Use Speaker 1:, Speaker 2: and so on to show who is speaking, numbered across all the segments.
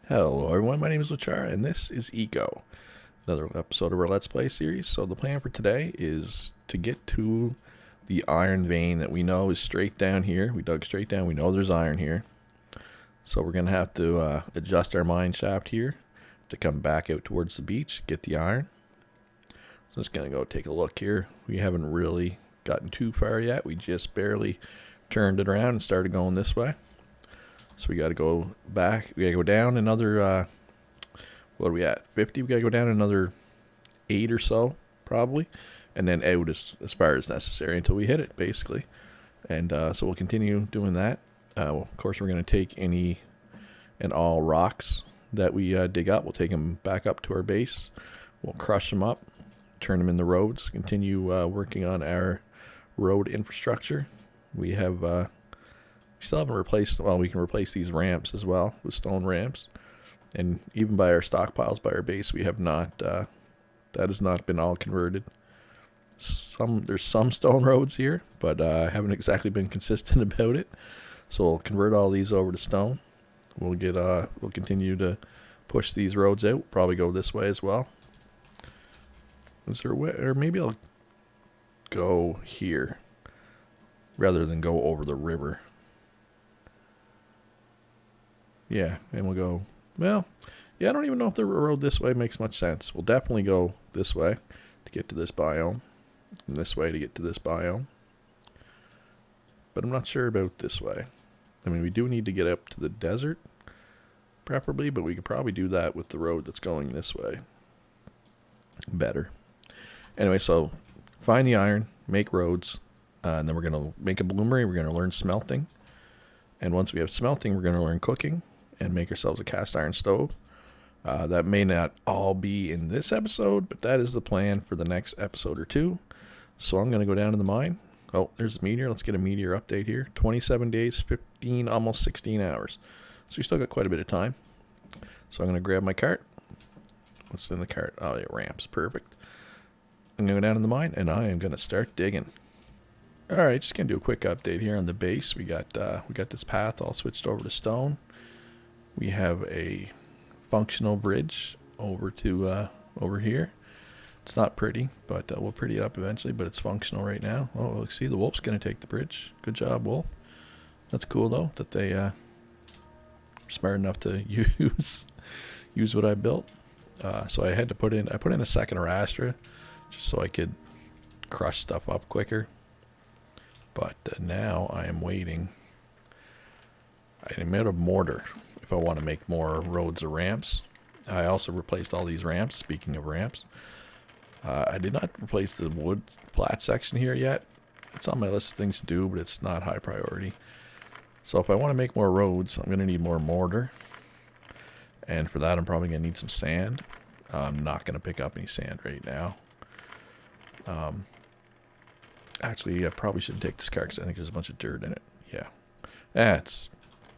Speaker 1: Hello everyone, my name is Luchara and this is Eco, another episode of our Let's Play series. So the plan for today is to get to the iron vein that we know is straight down here. We dug straight down, we know there's iron here. So we're going to have to adjust our mine shaft here to come back out towards the beach, get the iron. So I'm just going to go take a look here. We haven't really gotten too far yet, we just barely turned it around and started going this way. So we got to go back. We got to go down another, what are we at? 50? We got to go down another 8 or so, probably. And then out as far as necessary until we hit it, basically. And so we'll continue doing that. Of course, we're going to take any and all rocks that we dig up. We'll take them back up to our base. We'll crush them up, turn them into roads, continue working on our road infrastructure. We have... still haven't replaced, well, we can replace these ramps as well with stone ramps. And even by our stockpiles, by our base, we have not, that has not been all converted. There's some stone roads here, but I haven't exactly been consistent about it. So we'll convert all these over to stone. We'll continue to push these roads out. We'll probably go this way as well. Is there a way, or maybe I'll go here rather than go over the river. Yeah, and we'll go, well, yeah, I don't even know if the road this way makes much sense. We'll definitely go this way to get to this biome, and this way to get to this biome. But I'm not sure about this way. I mean, we do need to get up to the desert, preferably, but we could probably do that with the road that's going this way. Better. Anyway, so find the iron, make roads, and then we're going to make a bloomery. We're going to learn smelting. And once we have smelting, we're going to learn cooking and make ourselves a cast iron stove. That may not all be in this episode, but that is the plan for the next episode or two. So I'm going to go down to the mine. Oh, there's the meteor. Let's get a meteor update here. 27 days, 15, almost 16 hours. So we still got quite a bit of time. So I'm going to grab my cart. What's in the cart? Oh, yeah, ramps. Perfect. I'm going to go down to the mine, and I am going to start digging. Alright, just going to do a quick update here on the base. We got this path all switched over to stone. We have a functional bridge over to over here. It's not pretty, but we'll pretty it up eventually, but it's functional right now. Oh, look, see, the wolf's going to take the bridge. Good job, wolf. That's cool, though, that they are smart enough to use what I built. So I had to put in a second Arastra just so I could crush stuff up quicker. But now I am waiting. I'm out of mortar if I want to make more roads or ramps. I also replaced all these ramps, speaking of ramps. I did not replace the wood flat section here yet. It's on my list of things to do, but it's not high priority. So if I want to make more roads, I'm going to need more mortar. And for that, I'm probably going to need some sand. I'm not going to pick up any sand right now. Actually, I probably shouldn't take this car because I think there's a bunch of dirt in it. Yeah. It's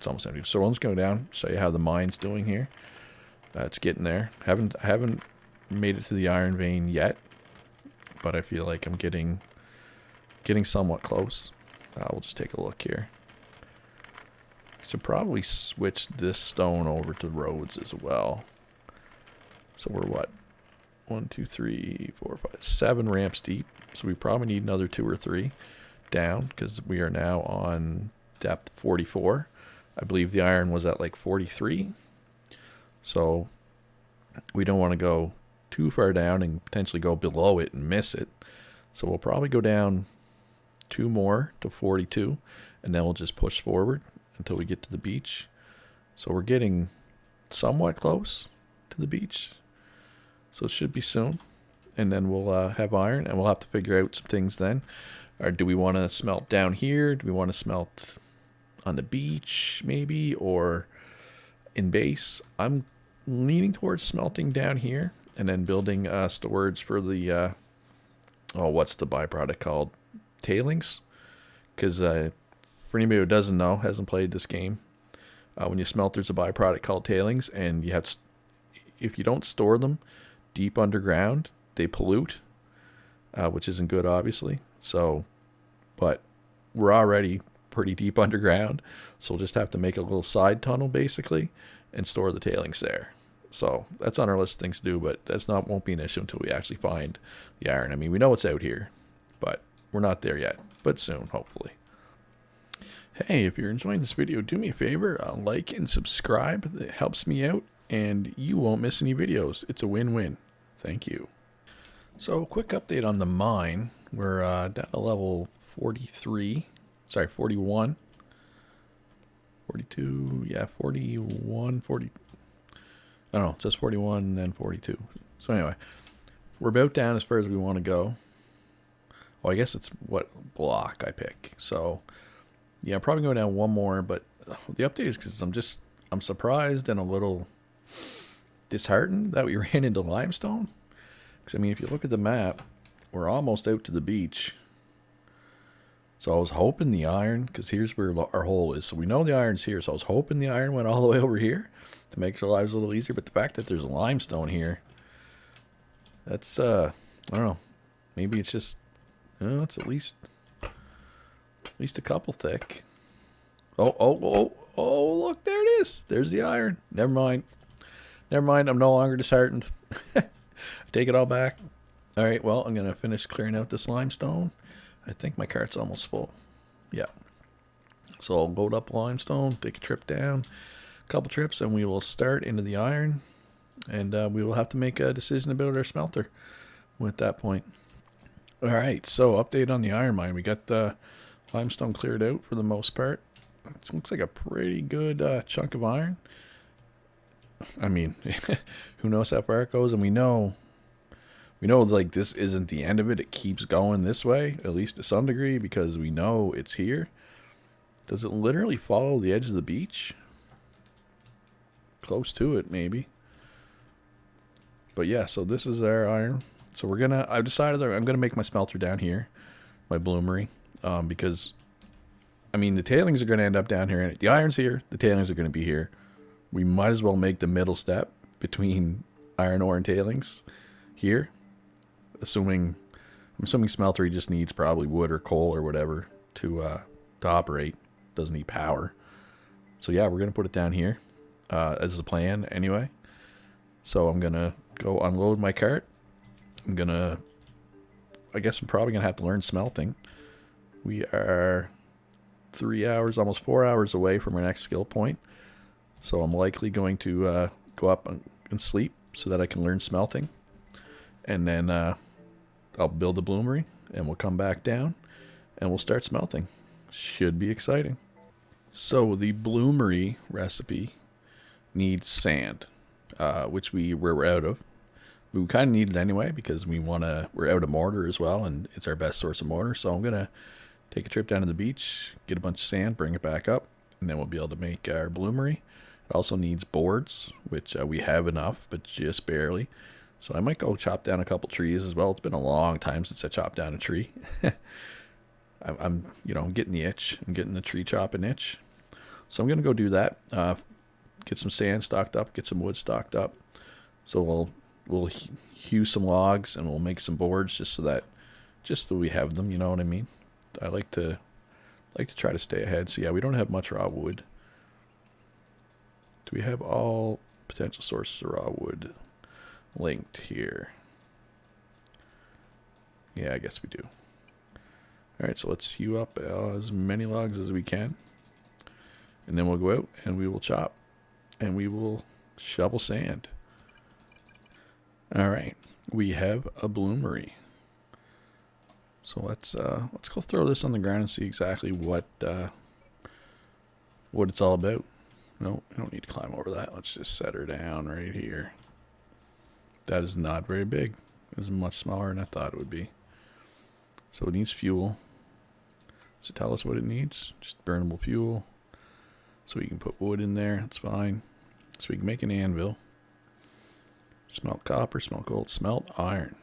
Speaker 1: almost empty. So let's go down, show you how the mine's doing here. It's getting there. I haven't made it to the iron vein yet, but I feel like I'm getting somewhat close. We'll just take a look here. Should probably switch this stone over to roads as well. So we're what? 1, 2, 3, 4, 5, 7 ramps deep. So we probably need another 2 or 3 down because we are now on depth 44. I believe the iron was at like 43. So we don't want to go too far down and potentially go below it and miss it. So we'll probably go down 2 more to 42 and then we'll just push forward until we get to the beach. So we're getting somewhat close to the beach. So it should be soon. And then we'll have iron, and we'll have to figure out some things then. Or do we want to smelt down here? Do we want to smelt on the beach, maybe? Or in base? I'm leaning towards smelting down here, and then building storage for the, what's the byproduct called? Tailings? Because for anybody who doesn't know, hasn't played this game, when you smelt, there's a byproduct called tailings, and you have if you don't store them deep underground, they pollute, which isn't good, obviously. So, but we're already pretty deep underground, so we'll just have to make a little side tunnel, basically, and store the tailings there. So that's on our list of things to do, but won't be an issue until we actually find the iron. I mean, we know it's out here, but we're not there yet, but soon, hopefully. Hey, if you're enjoying this video, do me a favor, like and subscribe. It helps me out, and you won't miss any videos. It's a win-win. Thank you. So, quick update on the mine. We're down to level 43. Sorry, 41. 42, yeah, 41, 40. I don't know, it says 41 and then 42. So anyway, we're about down as far as we want to go. Well, I guess it's what block I pick. So, yeah, I'm probably going down one more, but the update is because I'm surprised and a little disheartened that we ran into limestone. Because, I mean, if you look at the map, we're almost out to the beach. So I was hoping the iron, because here's where our hole is. So we know the iron's here. So I was hoping the iron went all the way over here to make our lives a little easier. But the fact that there's limestone here, that's, I don't know. Maybe it's just, it's at least a couple thick. Oh, look, there it is. There's the iron. Never mind. I'm no longer disheartened. I take it all back. All right, well, I'm going to finish clearing out this limestone. I think my cart's almost full. Yeah. So I'll load up limestone, take a trip down, a couple trips, and we will start into the iron. And we will have to make a decision about our smelter at that point. All right, so update on the iron mine. We got the limestone cleared out for the most part. It looks like a pretty good chunk of iron. I mean, who knows how far it goes, and we know like this isn't the end of it. It keeps going this way, at least to some degree, because we know it's here. Does it literally follow the edge of the beach? Close to it, maybe. But yeah, so this is our iron. So I've decided that I'm gonna make my smelter down here, my bloomery, because, I mean, the tailings are gonna end up down here. The iron's here, the tailings are gonna be here. We might as well make the middle step between iron ore and tailings here. I'm assuming smeltery just needs probably wood or coal or whatever to operate. Doesn't need power. So yeah, we're gonna put it down here as the plan anyway. So I'm gonna go unload my cart. I guess I'm probably gonna have to learn smelting. We are 3 hours, almost 4 hours away from our next skill point. So I'm likely going to go up and sleep so that I can learn smelting. And then I'll build the bloomery, and we'll come back down, and we'll start smelting. Should be exciting. So the bloomery recipe needs sand, which we're out of. We kind of need it anyway because we're out of mortar as well, and it's our best source of mortar. So I'm going to take a trip down to the beach, get a bunch of sand, bring it back up, and then we'll be able to make our bloomery. It also needs boards, which we have enough, but just barely. So I might go chop down a couple trees as well. It's been a long time since I chopped down a tree. I'm getting the itch. I'm getting the tree chopping itch. So I'm going to go do that. Get some sand stocked up, get some wood stocked up. So we'll hew some logs and we'll make some boards just so that we have them, you know what I mean? I like to try to stay ahead. So yeah, we don't have much raw wood. Do we have all potential sources of raw wood linked here? Yeah, I guess we do. Alright, so let's hew up as many logs as we can. And then we'll go out and we will chop. And we will shovel sand. Alright, we have a bloomery. So let's go throw this on the ground and see exactly what it's all about. No, I don't need to climb over that. Let's just set her down right here. That is not very big. It was much smaller than I thought it would be. So it needs fuel. So tell us what it needs. Just burnable fuel. So we can put wood in there. That's fine. So we can make an anvil. Smelt copper, smelt gold, smelt iron.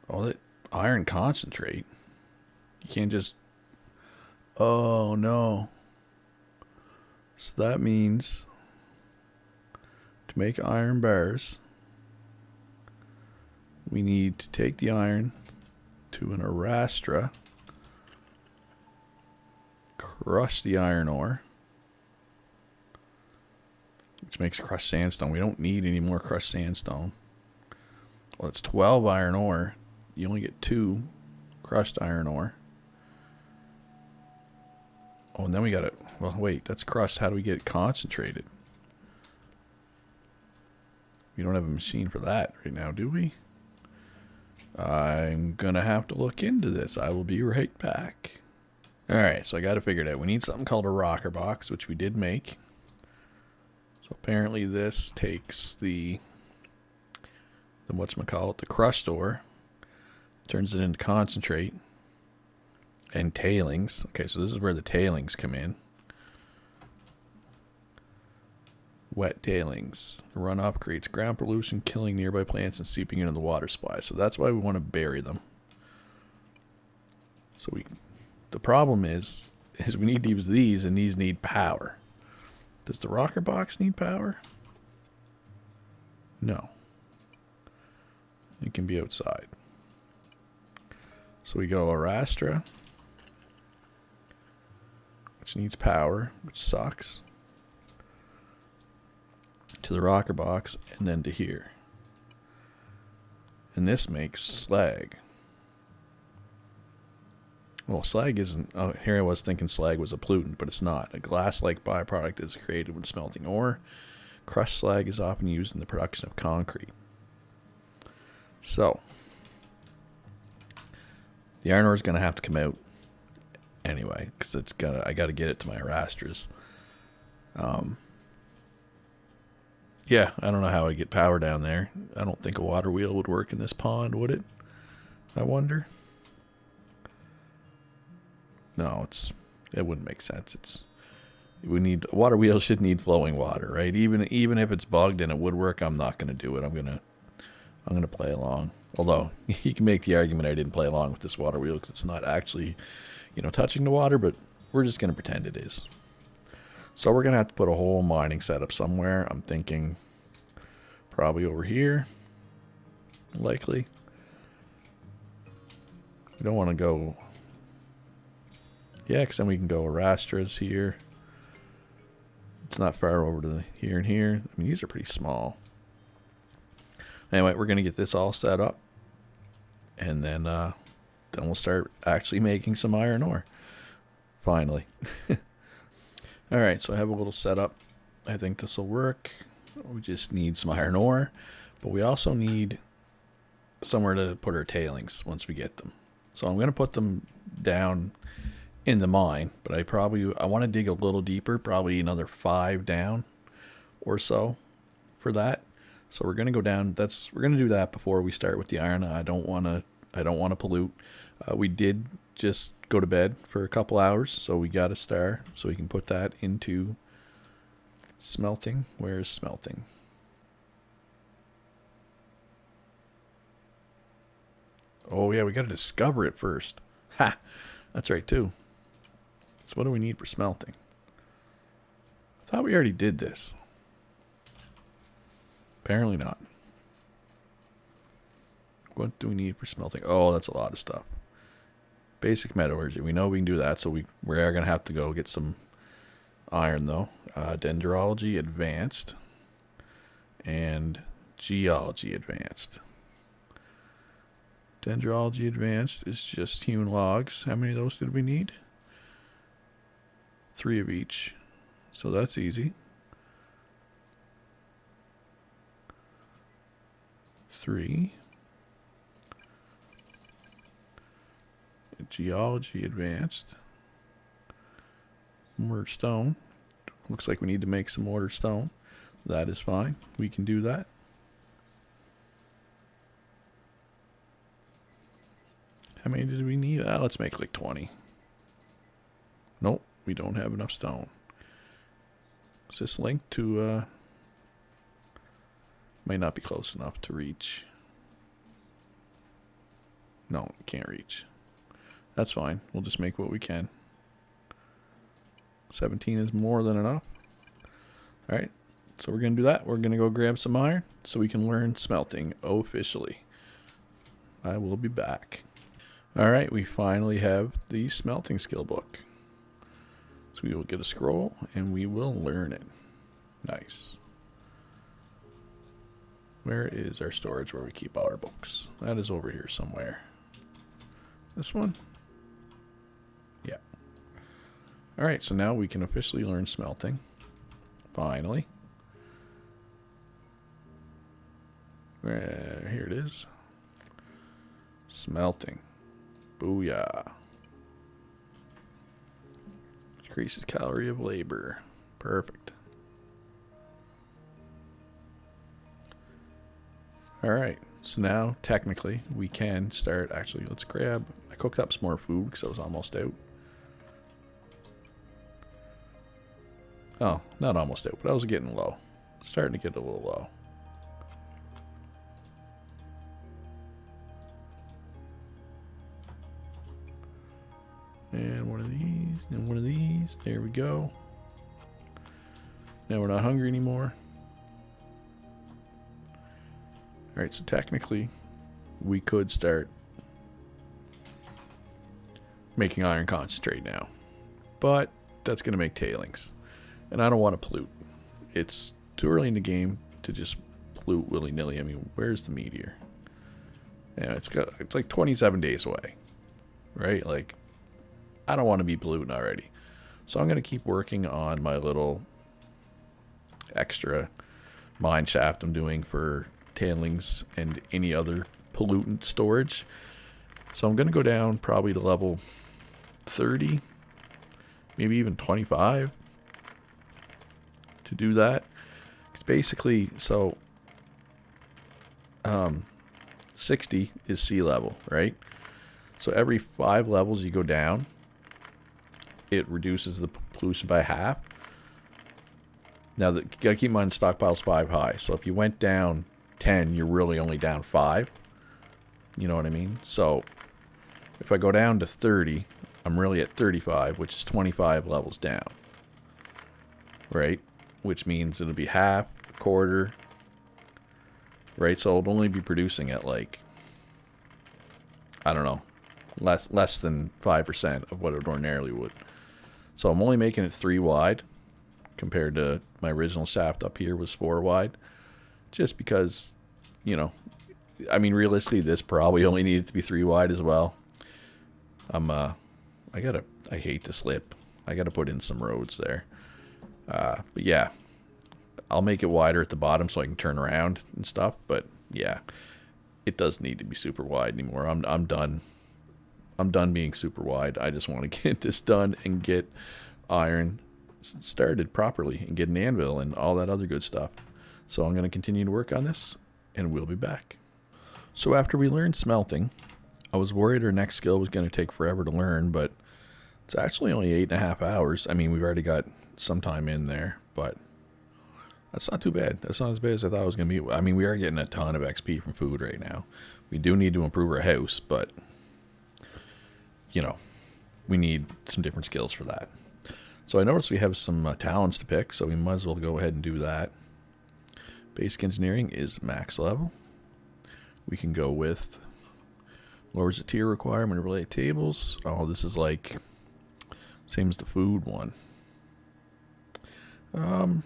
Speaker 1: Oh, that iron concentrate. You can't just... Oh, no. So that means to make iron bars, we need to take the iron to an arrastra, crush the iron ore, which makes crushed sandstone. We don't need any more crushed sandstone. Well, it's 12 iron ore. You only get 2 crushed iron ore. Oh, and then we got it. Well, wait, that's crushed. How do we get it concentrated? We don't have a machine for that right now, do we? I'm gonna have to look into this. I will be right back. Alright, so I got to figure it out. We need something called a rocker box, which we did make. So apparently this takes the whatchamacallit, the crushed ore, turns it into concentrate and tailings. Okay, so this is where the tailings come in. Wet tailings. The runoff creates ground pollution, killing nearby plants and seeping into the water supply. So that's why we want to bury them. So the problem is we need to use these, and these need power. Does the rocker box need power? No. It can be outside. So we go Arastra, which needs power, which sucks, to the rocker box, and then to here. And this makes slag. Well, slag isn't... Oh, here I was thinking slag was a pollutant, but it's not. A glass-like byproduct is created when smelting ore. Crushed slag is often used in the production of concrete. So, the iron ore is going to have to come out anyway, because I got to get it to my Arastras. Yeah, I don't know how I'd get power down there. I don't think a water wheel would work in this pond, would it? I wonder. No, it wouldn't make sense. A water wheel should need flowing water, right? Even if it's bugged and it would work, I'm not going to do it. I'm gonna play along. Although you can make the argument I didn't play along with this water wheel because it's not actually, touching the water, but we're just gonna pretend it is. So we're gonna have to put a whole mining setup somewhere. I'm thinking probably over here, likely. We don't want to go. Yeah, because then we can go Arastras here. It's not far over to here and here. I mean, these are pretty small. Anyway, we're going to get this all set up. And then we'll start actually making some iron ore. Finally. Alright, so I have a little setup. I think this will work. We just need some iron ore. But we also need somewhere to put our tailings once we get them. So I'm going to put them down in the mine, but I want to dig a little deeper, probably another 5 down or so for that. So we're going to go down. We're going to do that before we start with the iron. I don't want to pollute. We did just go to bed for a couple hours, so we got a star, so we can put that into smelting. Where's smelting? Oh yeah, we got to discover it first. Ha! That's right too. So what do we need for smelting? I thought we already did this. Apparently not. What do we need for smelting? Oh, that's a lot of stuff. Basic metallurgy. We know we can do that, so we are going to have to go get some iron, though. Dendrology Advanced. And Geology Advanced. Dendrology Advanced is just hewn logs. How many of those did we need? 3 of each. So that's easy. 3. Geology Advanced. Mortar stone. Looks like we need to make some mortar stone. That is fine. We can do that. How many did we need? Let's make like 20. Nope, we don't have enough stone. Is this linked to... Might not be close enough to reach. No, can't reach. That's fine. We'll just make what we can. 17 is more than enough. Alright, so we're going to do that. We're going to go grab some iron so we can learn smelting officially. I will be back. Alright, we finally have the smelting skill book. So we will get a scroll and we will learn it. Nice. Where is our storage where we keep all our books? That is over here somewhere. This one? Yeah. Alright, so now we can officially learn smelting. Finally. Here it is. Smelting. Booyah. Decreases calorie of labor. Perfect. Alright, so now technically we can start. Actually, let's grab. I cooked up some more food because I was almost out. Oh, not almost out, but I was getting low. Starting to get a little low. And one of these, and one of these. There we go. Now we're not hungry anymore. Alright, so technically we could start making iron concentrate now. But that's going to make tailings. And I don't want to pollute. It's too early in the game to just pollute willy-nilly. I mean, where's the meteor? Yeah, it's like 27 days away. Right? Like, I don't want to be polluting already. So I'm going to keep working on my little extra mine shaft I'm doing for tailings and any other pollutant storage. So I'm going to go down probably to level 30, maybe even 25 to do that. It's basically, so 60 is sea level, right? So every 5 levels you go down, it reduces the pollution by half. Now, you got to keep in mind stockpile's 5 high. So if you went down 10, you're really only down 5. You know what I mean? So if I go down to 30, I'm really at 35, which is 25 levels down. Right? Which means it'll be half, a quarter. Right? So it'll only be producing at like, I don't know, less than 5% of what it ordinarily would. So I'm only making it 3 wide compared to my original shaft up here was 4 wide. Just because, you know, I mean, realistically, this probably only needed to be 3 wide as well. I hate the slip. I gotta put in some roads there. But yeah, I'll make it wider at the bottom so I can turn around and stuff. But yeah, it doesn't need to be super wide anymore. I'm done. I'm done being super wide. I just want to get this done and get iron started properly and get an anvil and all that other good stuff. So I'm going to continue to work on this and we'll be back. So after we learned smelting, I was worried our next skill was going to take forever to learn, but it's actually only 8.5 hours. I mean, we've already got some time in there, but that's not too bad. That's not as bad as I thought it was going to be. I mean, we are getting a ton of XP from food right now. We do need to improve our house, but you know, we need some different skills for that. So I noticed we have some talents to pick, so we might as well go ahead and do that. Basic engineering is max level. We can go with lowers the tier requirement of related tables. Oh, this is like same as the food one. Let's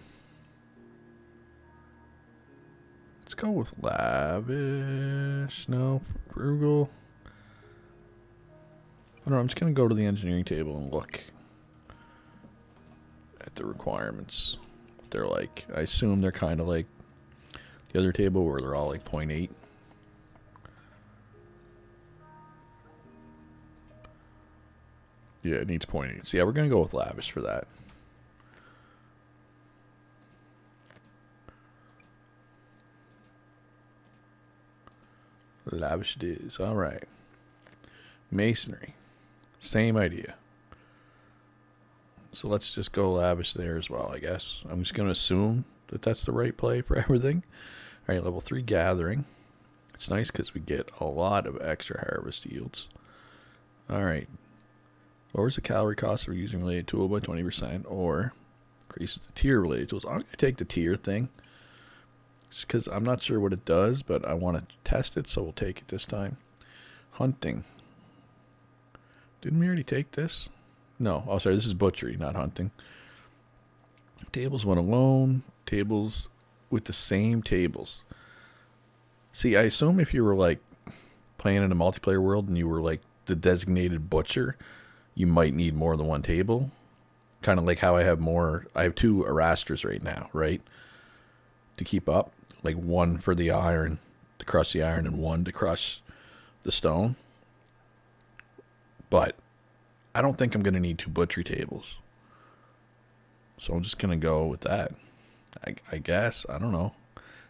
Speaker 1: go with lavish. No, frugal. I don't know, I'm just going to go to the engineering table and look at the requirements. What they're like. I assume they're kind of like the other table where they're all like 0.8. Yeah, it needs 0.8. So yeah, we're going to go with lavish for that. Lavish it is. All right. Masonry. Same idea. So let's just go lavish there as well, I guess. I'm just going to assume that that's the right play for everything. All right, level 3 gathering. It's nice because we get a lot of extra harvest yields. All right. Lowers the calorie cost of using related tool by 20% or increases the tier related tools. I'm going to take the tier thing because I'm not sure what it does, but I want to test it, so we'll take it this time. Hunting. Didn't we already take this? No. Oh, sorry. This is butchery, not hunting. Tables when alone. Tables with the same tables. See, I assume if you were like playing in a multiplayer world and you were like the designated butcher, you might need more than one table. Kind of like how I have two arrasters right now, right? To keep up. Like one for the iron, to crush the iron, and one to crush the stone. But I don't think I'm going to need two butchery tables. So I'm just going to go with that. I guess. I don't know.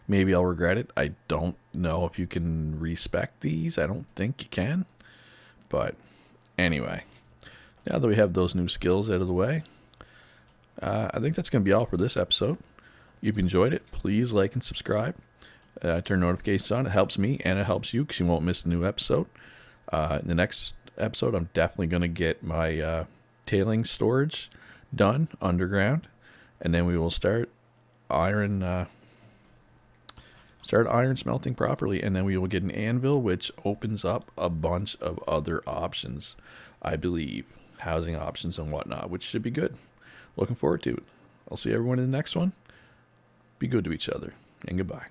Speaker 1: Maybe I'll regret it. I don't know if you can respec these. I don't think you can. But anyway, now that we have those new skills out of the way, I think that's going to be all for this episode. If you've enjoyed it, please like and subscribe. Turn notifications on. It helps me and it helps you because you won't miss a new episode. In the next episode, I'm definitely going to get my tailing storage done underground. And then we will start iron smelting properly. And then we will get an anvil, which opens up a bunch of other options, I believe. Housing options and whatnot, which should be good. Looking forward to it. I'll see everyone in the next one. Be good to each other, and goodbye.